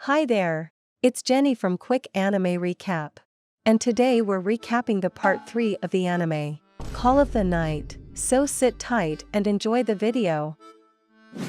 Hi there! It's Jenny from Quick Anime Recap. And today we're recapping the part 3 of the anime, Call of the Night, so sit tight and enjoy the video.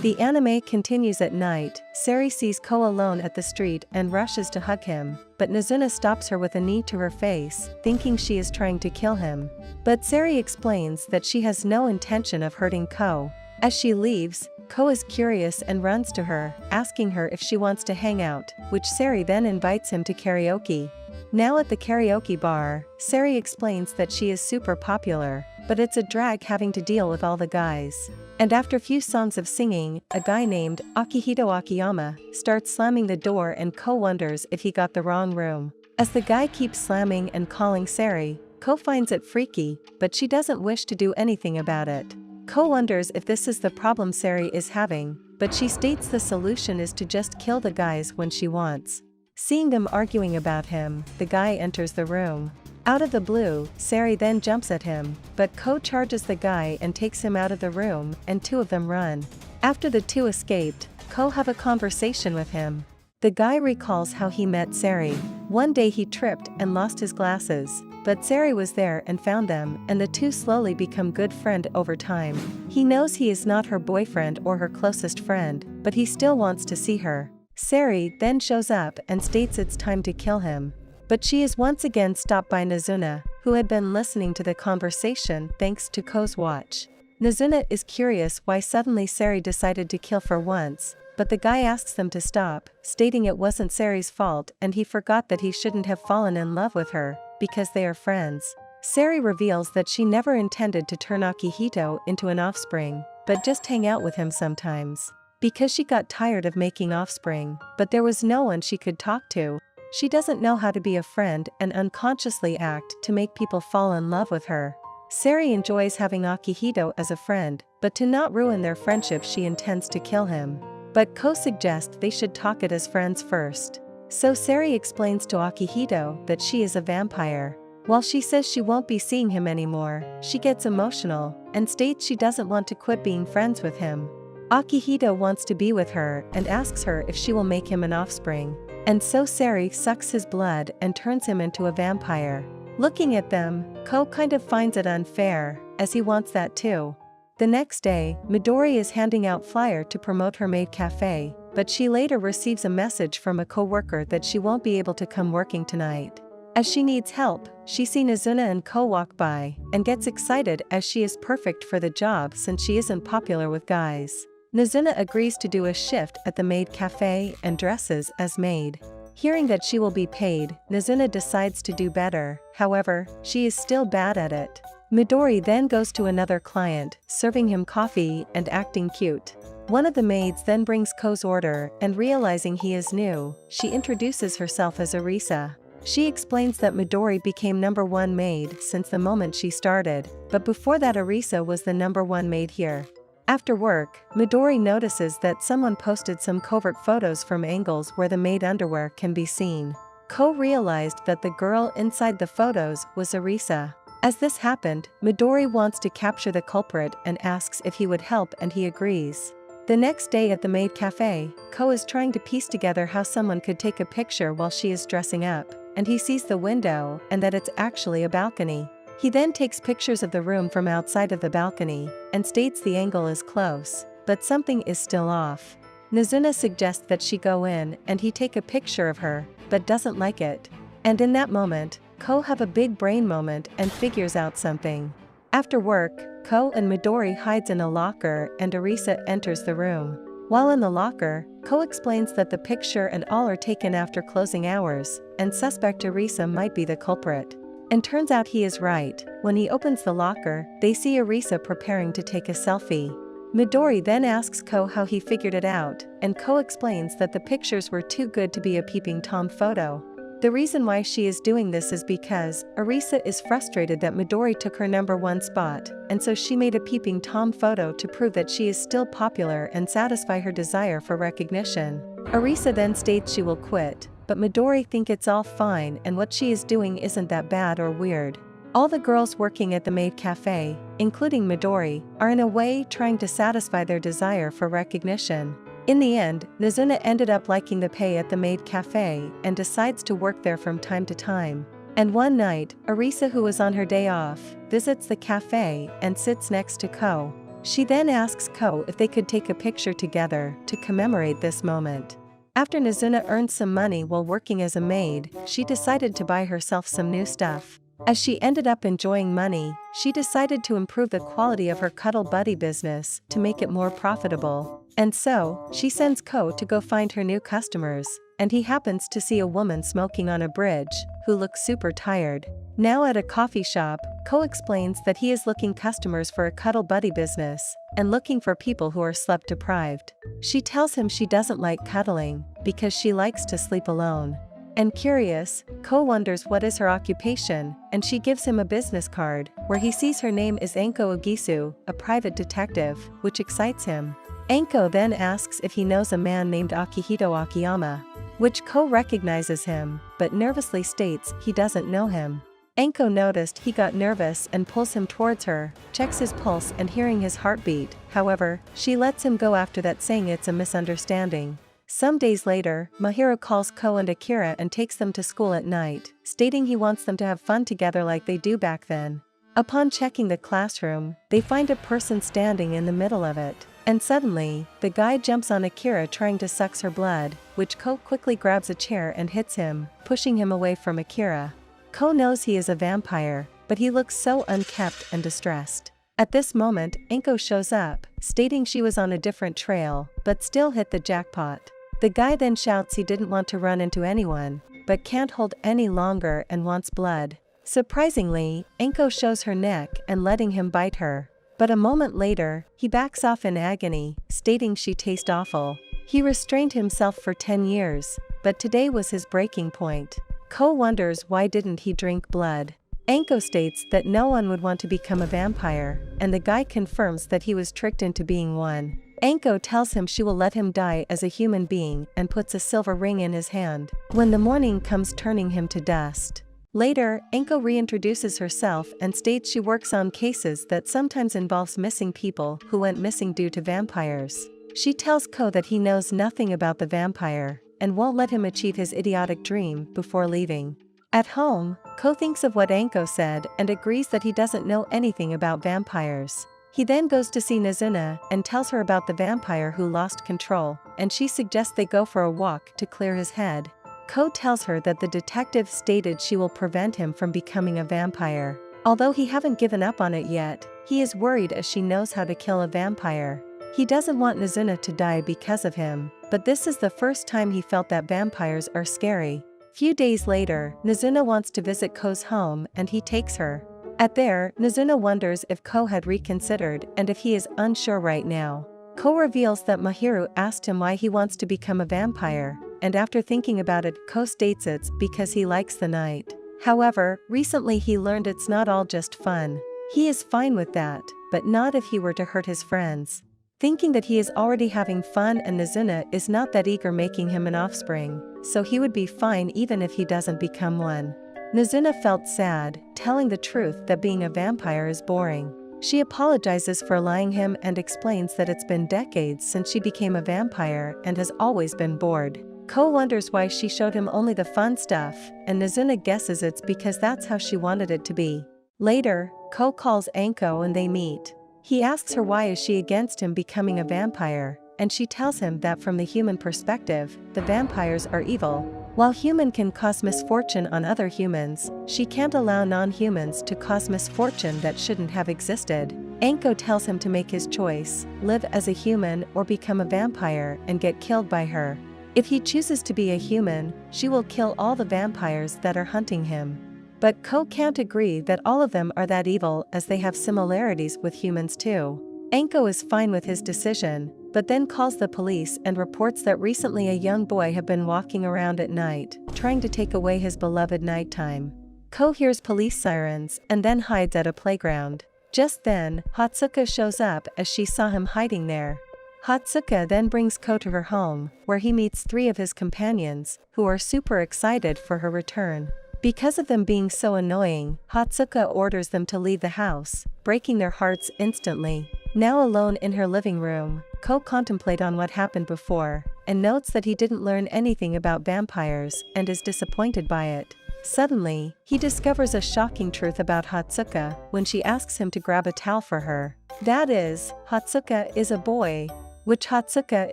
The anime continues at night. Sari sees Ko alone at the street and rushes to hug him, but Nazuna stops her with a knee to her face, thinking she is trying to kill him. But Sari explains that she has no intention of hurting Ko. As she leaves, Ko is curious and runs to her, asking her if she wants to hang out, which Sari then invites him to karaoke. Now at the karaoke bar, Sari explains that she is super popular, but it's a drag having to deal with all the guys. And after few songs of singing, a guy named Akihito Akiyama starts slamming the door and Ko wonders if he got the wrong room. As the guy keeps slamming and calling Sari, Ko finds it freaky, but she doesn't wish to do anything about it. Ko wonders if this is the problem Sari is having, but she states the solution is to just kill the guys when she wants. Seeing them arguing about him, the guy enters the room. Out of the blue, Sari then jumps at him, but Ko charges the guy and takes him out of the room, and two of them run. After the two escaped, Ko have a conversation with him. The guy recalls how he met Sari. One day he tripped and lost his glasses, but Sari was there and found them, and the two slowly become good friends over time. He knows he is not her boyfriend or her closest friend, but he still wants to see her. Sari then shows up and states it's time to kill him. But she is once again stopped by Nazuna, who had been listening to the conversation thanks to Ko's watch. Nazuna is curious why suddenly Sari decided to kill for once, but the guy asks them to stop, stating it wasn't Sari's fault and he forgot that he shouldn't have fallen in love with her, because they are friends. Sari reveals that she never intended to turn Akihito into an offspring, but just hang out with him sometimes. Because she got tired of making offspring, but there was no one she could talk to. She doesn't know how to be a friend and unconsciously act to make people fall in love with her. Sari enjoys having Akihito as a friend, but to not ruin their friendship she intends to kill him. But Ko suggests they should talk it as friends first. So Sari explains to Akihito that she is a vampire. While she says she won't be seeing him anymore, she gets emotional, and states she doesn't want to quit being friends with him. Akihito wants to be with her and asks her if she will make him an offspring. And so Sari sucks his blood and turns him into a vampire. Looking at them, Ko kind of finds it unfair, as he wants that too. The next day, Midori is handing out flyer to promote her maid cafe, but she later receives a message from a co-worker that she won't be able to come working tonight. As she needs help, she sees Nazuna and Ko walk by, and gets excited as she is perfect for the job since she isn't popular with guys. Nazuna agrees to do a shift at the maid cafe and dresses as maid. Hearing that she will be paid, Nazuna decides to do better, however, she is still bad at it. Midori then goes to another client, serving him coffee and acting cute. One of the maids then brings Ko's order, and realizing he is new, she introduces herself as Arisa. She explains that Midori became #1 maid since the moment she started, but before that Arisa was the #1 maid here. After work, Midori notices that someone posted some covert photos from angles where the maid underwear can be seen. Ko realized that the girl inside the photos was Arisa. As this happened, Midori wants to capture the culprit and asks if he would help, and he agrees. The next day at the maid cafe, Ko is trying to piece together how someone could take a picture while she is dressing up, and he sees the window and that it's actually a balcony. He then takes pictures of the room from outside of the balcony, and states the angle is close, but something is still off. Nazuna suggests that she go in and he take a picture of her, but doesn't like it. And in that moment, Ko have a big brain moment and figures out something. After work, Ko and Midori hides in a locker and Arisa enters the room. While in the locker, Ko explains that the picture and all are taken after closing hours, and suspect Arisa might be the culprit. And turns out he is right. When he opens the locker, they see Arisa preparing to take a selfie. Midori then asks Ko how he figured it out, and Ko explains that the pictures were too good to be a peeping Tom photo. The reason why she is doing this is because Arisa is frustrated that Midori took her #1 spot, and so she made a peeping Tom photo to prove that she is still popular and satisfy her desire for recognition. Arisa then states she will quit, but Midori think it's all fine and what she is doing isn't that bad or weird. All the girls working at the maid cafe, including Midori, are in a way trying to satisfy their desire for recognition. In the end, Nozuna ended up liking the pay at the maid cafe and decides to work there from time to time. And one night, Arisa, who was on her day off, visits the cafe and sits next to Ko. She then asks Ko if they could take a picture together to commemorate this moment. After Nozuna earned some money while working as a maid, she decided to buy herself some new stuff. As she ended up enjoying money, she decided to improve the quality of her cuddle buddy business to make it more profitable. And so, she sends Ko to go find her new customers, and he happens to see a woman smoking on a bridge, who looks super tired. Now at a coffee shop, Ko explains that he is looking customers for a cuddle buddy business, and looking for people who are sleep deprived. She tells him she doesn't like cuddling, because she likes to sleep alone. And curious, Ko wonders what is her occupation, and she gives him a business card, where he sees her name is Anko Ogisu, a private detective, which excites him. Anko then asks if he knows a man named Akihito Akiyama, which Ko recognizes him, but nervously states he doesn't know him. Anko noticed he got nervous and pulls him towards her, checks his pulse and hearing his heartbeat. However, she lets him go after that, saying it's a misunderstanding. Some days later, Mahiro calls Ko and Akira and takes them to school at night, stating he wants them to have fun together like they do back then. Upon checking the classroom, they find a person standing in the middle of it. And suddenly, the guy jumps on Akira trying to suck her blood, which Ko quickly grabs a chair and hits him, pushing him away from Akira. Ko knows he is a vampire, but he looks so unkempt and distressed. At this moment, Anko shows up, stating she was on a different trail, but still hit the jackpot. The guy then shouts he didn't want to run into anyone, but can't hold any longer and wants blood. Surprisingly, Anko shows her neck and letting him bite her. But a moment later, he backs off in agony, stating she tastes awful. He restrained himself for 10 years, but today was his breaking point. Ko wonders why didn't he drink blood. Anko states that no one would want to become a vampire, and the guy confirms that he was tricked into being one. Anko tells him she will let him die as a human being and puts a silver ring in his hand, when the morning comes, turning him to dust. Later, Anko reintroduces herself and states she works on cases that sometimes involves missing people who went missing due to vampires. She tells Ko that he knows nothing about the vampire, and won't let him achieve his idiotic dream before leaving. At home, Ko thinks of what Anko said and agrees that he doesn't know anything about vampires. He then goes to see Nozuna and tells her about the vampire who lost control, and she suggests they go for a walk to clear his head. Ko tells her that the detective stated she will prevent him from becoming a vampire. Although he haven't given up on it yet, he is worried as she knows how to kill a vampire. He doesn't want Nozuna to die because of him, but this is the first time he felt that vampires are scary. Few days later, Nozuna wants to visit Ko's home and he takes her. At there, Nozuna wonders if Ko had reconsidered and if he is unsure right now. Ko reveals that Mahiro asked him why he wants to become a vampire, and after thinking about it, Ko states it's because he likes the night. However, recently he learned it's not all just fun. He is fine with that, but not if he were to hurt his friends. Thinking that he is already having fun and Nozuna is not that eager, making him an offspring, so he would be fine even if he doesn't become one. Nozuna felt sad, telling the truth that being a vampire is boring. She apologizes for lying him and explains that it's been decades since she became a vampire and has always been bored. Ko wonders why she showed him only the fun stuff, and Nozuna guesses it's because that's how she wanted it to be. Later, Ko calls Anko and they meet. He asks her why is she against him becoming a vampire, and she tells him that from the human perspective, the vampires are evil. While human can cause misfortune on other humans, she can't allow non-humans to cause misfortune that shouldn't have existed. Anko tells him to make his choice, live as a human or become a vampire and get killed by her. If he chooses to be a human, she will kill all the vampires that are hunting him. But Ko can't agree that all of them are that evil, as they have similarities with humans too. Anko is fine with his decision, but then calls the police and reports that recently a young boy had been walking around at night, trying to take away his beloved nighttime. Ko hears police sirens and then hides at a playground. Just then, Hatsuka shows up as she saw him hiding there. Hatsuka then brings Ko to her home, where he meets 3 of his companions, who are super excited for her return. Because of them being so annoying, Hatsuka orders them to leave the house, breaking their hearts instantly. Now alone in her living room, Ko contemplates on what happened before, and notes that he didn't learn anything about vampires and is disappointed by it. Suddenly, he discovers a shocking truth about Hatsuka when she asks him to grab a towel for her. That is, Hatsuka is a boy, which Hatsuka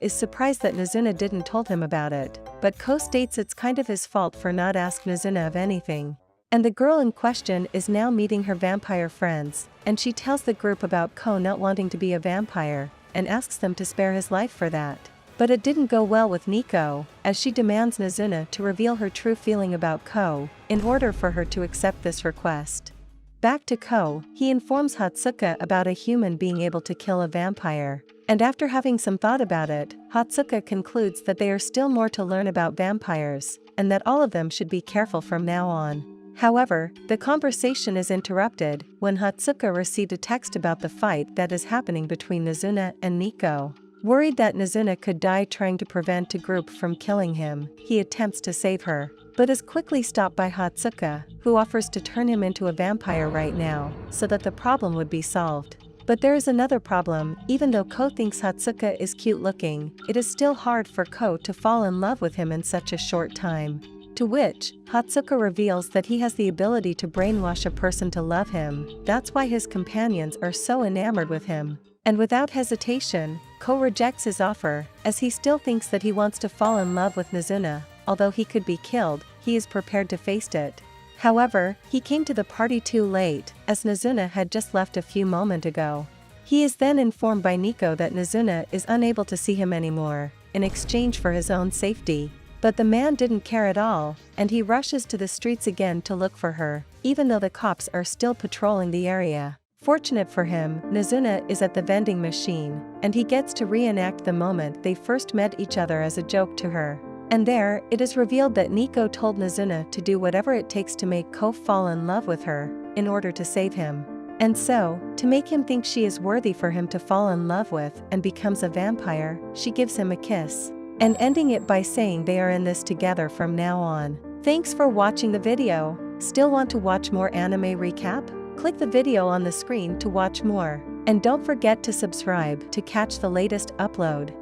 is surprised that Nazuna didn't told him about it, but Ko states it's kind of his fault for not asking Nazuna of anything. And the girl in question is now meeting her vampire friends, and she tells the group about Ko not wanting to be a vampire, and asks them to spare his life for that. But it didn't go well with Nico, as she demands Nazuna to reveal her true feeling about Ko, in order for her to accept this request. Back to Ko, he informs Hatsuka about a human being able to kill a vampire, and after having some thought about it, Hatsuka concludes that there are still more to learn about vampires, and that all of them should be careful from now on. However, the conversation is interrupted when Hatsuka received a text about the fight that is happening between Nazuna and Nico. Worried that Nazuna could die trying to prevent a group from killing him, he attempts to save her, but is quickly stopped by Hatsuka, who offers to turn him into a vampire right now, so that the problem would be solved. But there is another problem. Even though Ko thinks Hatsuka is cute looking, it is still hard for Ko to fall in love with him in such a short time. To which, Hatsuka reveals that he has the ability to brainwash a person to love him. That's why his companions are so enamored with him. And without hesitation, Ko rejects his offer, as he still thinks that he wants to fall in love with Nazuna. Although he could be killed, he is prepared to face it. However, he came to the party too late, as Nazuna had just left a few moments ago. He is then informed by Nico that Nazuna is unable to see him anymore, in exchange for his own safety. But the man didn't care at all, and he rushes to the streets again to look for her, even though the cops are still patrolling the area. Fortunate for him, Nazuna is at the vending machine, and he gets to reenact the moment they first met each other as a joke to her. And there, it is revealed that Nico told Nazuna to do whatever it takes to make Ko fall in love with her, in order to save him. And so, to make him think she is worthy for him to fall in love with and becomes a vampire, she gives him a kiss. And ending it by saying they are in this together from now on. Thanks for watching the video. Still want to watch more anime recap? Click the video on the screen to watch more. And don't forget to subscribe to catch the latest upload.